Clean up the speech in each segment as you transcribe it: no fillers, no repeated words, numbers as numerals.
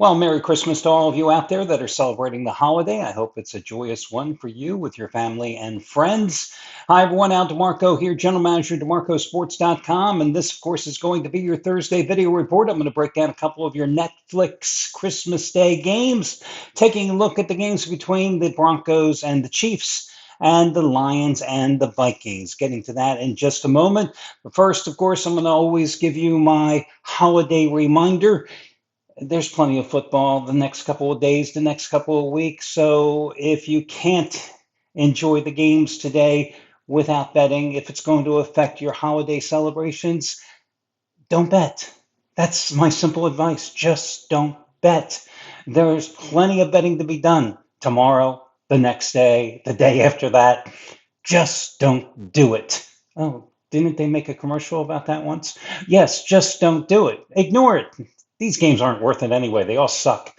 Well, Merry Christmas to all of you out there that are celebrating the holiday. I hope it's a joyous one for you with your family and friends. Hi, everyone. Al DeMarco here, General Manager of DeMarcoSports.com. And this, of course, is going to be your Thursday video report. I'm going to break down a couple of your Netflix Christmas Day games, taking a look at the games between the Broncos and the Chiefs, and the Lions and the Vikings. Getting to that in just a moment. But first, of course, I'm going to always give you my holiday reminder. There's plenty of football the next couple of days, the next couple of weeks. So if you can't enjoy the games today without betting, if it's going to affect your holiday celebrations, don't bet. That's my simple advice. Just don't bet. There's plenty of betting to be done tomorrow, the next day, the day after that. Just don't do it. Oh, didn't they make a commercial about that once? Yes, just don't do it. Ignore it. These games aren't worth it anyway. They all suck.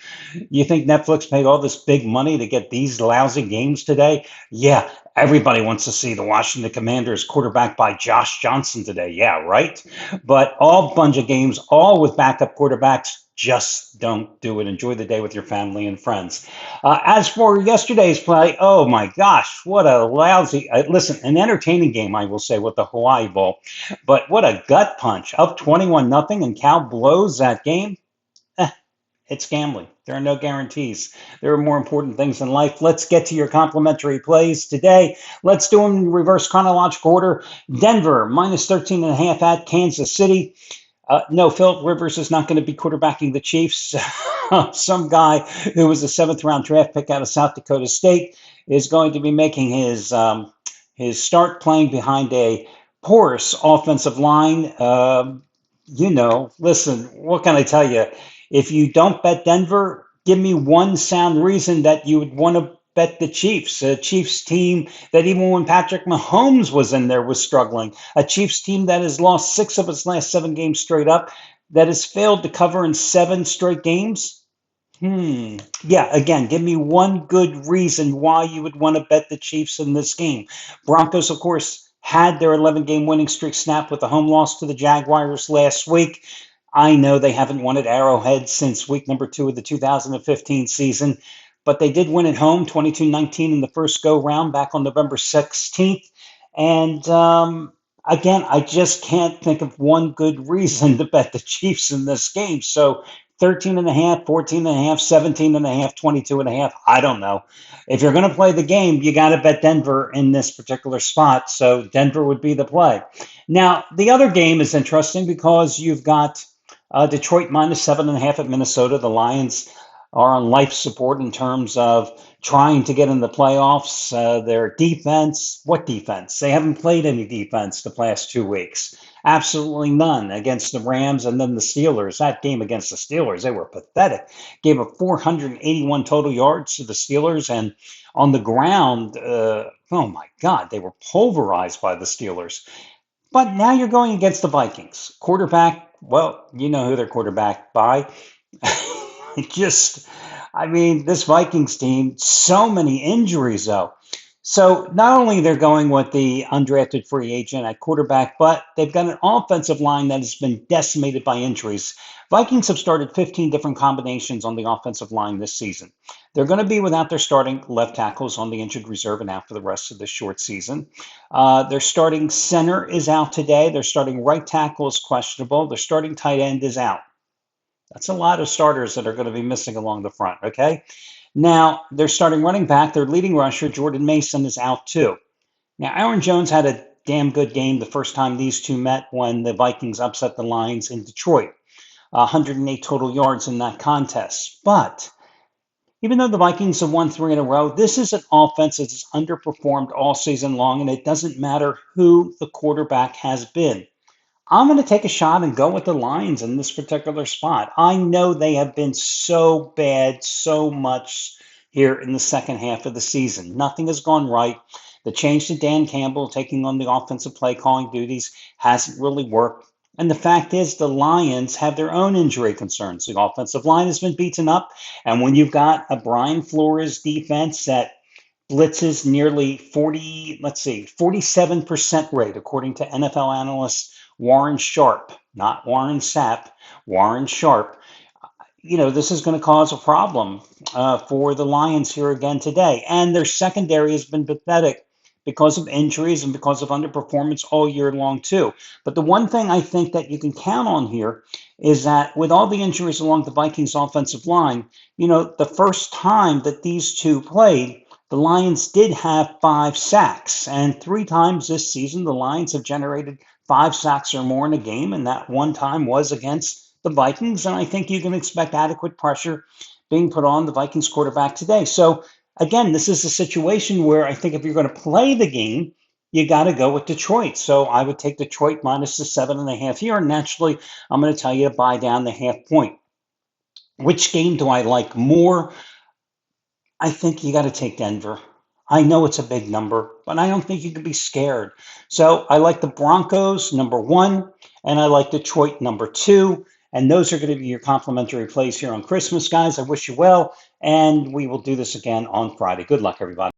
You think Netflix paid all this big money to get these lousy games today? Yeah, everybody wants to see the Washington Commanders quarterbacked by Josh Johnson today. Yeah, right? But all bunch of games, all with backup quarterbacks. Just don't do it. Enjoy the day with your family and friends. As for yesterday's play, oh my gosh, what a lousy, listen, an entertaining game, I will say, with the Hawaii Bowl. But what a gut punch. Up 21-0, and Cal blows that game. Eh, it's gambling. There are no guarantees. There are more important things in life. Let's get to your complimentary plays today. Let's do them in reverse chronological order. Denver, minus 13.5 at Kansas City. No, Philip Rivers is not going to be quarterbacking the Chiefs. Some guy who was a seventh-round draft pick out of South Dakota State is going to be making his start playing behind a porous offensive line. Listen, what can I tell you? If you don't bet Denver, give me one sound reason that you would want to bet the Chiefs, a Chiefs team that even when Patrick Mahomes was in there was struggling, a Chiefs team that has lost 6 of its last 7 games straight up, that has failed to cover in 7 straight games. Yeah, again, give me one good reason why you would want to bet the Chiefs in this game. Broncos, of course, had their 11-game winning streak snapped with a home loss to the Jaguars last week. I know they haven't won at Arrowhead since week number 2 of the 2015 season, but they did win at home 22-19 in the first go-round back on November 16th. And again, I just can't think of one good reason to bet the Chiefs in this game. So 13.5, 14.5, 17.5, 22.5. I don't know. If you're going to play the game, you got to bet Denver in this particular spot. So Denver would be the play. Now, the other game is interesting because you've got Detroit minus 7.5 at Minnesota. The Lions are on life support in terms of trying to get in the playoffs. Their defense, what defense? They haven't played any defense the past 2 weeks. Absolutely none against the Rams and then the Steelers. That game against the Steelers, they were pathetic. Gave up 481 total yards to the Steelers, and on the ground, oh my God, they were pulverized by the Steelers. But now you're going against the Vikings. Quarterback, well, you know who they're quarterbacked by. This Vikings team, so many injuries, though. So not only they're going with the undrafted free agent at quarterback, but they've got an offensive line that has been decimated by injuries. Vikings have started 15 different combinations on the offensive line this season. They're going to be without their starting left tackles on the injured reserve and out for the rest of the short season. Their starting center is out today. Their starting right tackle is questionable. Their starting tight end is out. That's a lot of starters that are going to be missing along the front, okay? Now, they're starting running back, their leading rusher, Jordan Mason, is out too. Now, Aaron Jones had a damn good game the first time these two met when the Vikings upset the Lions in Detroit. 108 total yards in that contest. But even though the Vikings have won 3 in a row, this is an offense that's underperformed all season long, and it doesn't matter who the quarterback has been. I'm going to take a shot and go with the Lions in this particular spot. I know they have been so bad so much here in the second half of the season. Nothing has gone right. The change to Dan Campbell taking on the offensive play calling duties hasn't really worked. And the fact is the Lions have their own injury concerns. The offensive line has been beaten up. And when you've got a Brian Flores defense that blitzes nearly 47% rate, according to NFL analyst Warren Sharp, not Warren Sapp, Warren Sharp. this is going to cause a problem for the Lions here again today. And their secondary has been pathetic because of injuries and because of underperformance all year long, too. But the one thing I think that you can count on here is that with all the injuries along the Vikings offensive line, the first time that these two played, the Lions did have 5 sacks. And 3 times this season, the Lions have generated 5 sacks or more in a game. And that one time was against the Vikings, and I think you can expect adequate pressure being put on the Vikings quarterback today. So again, this is a situation where I think if you're going to play the game, you got to go with Detroit. So I would take Detroit minus the 7.5 here, and naturally, I'm going to tell you to buy down the half point. Which game do I like more? I think you got to take Denver. I know it's a big number, but I don't think you can be scared. So I like the Broncos, #1, and I like Detroit, #2. And those are going to be your complimentary plays here on Christmas, guys. I wish you well, and we will do this again on Friday. Good luck, everybody.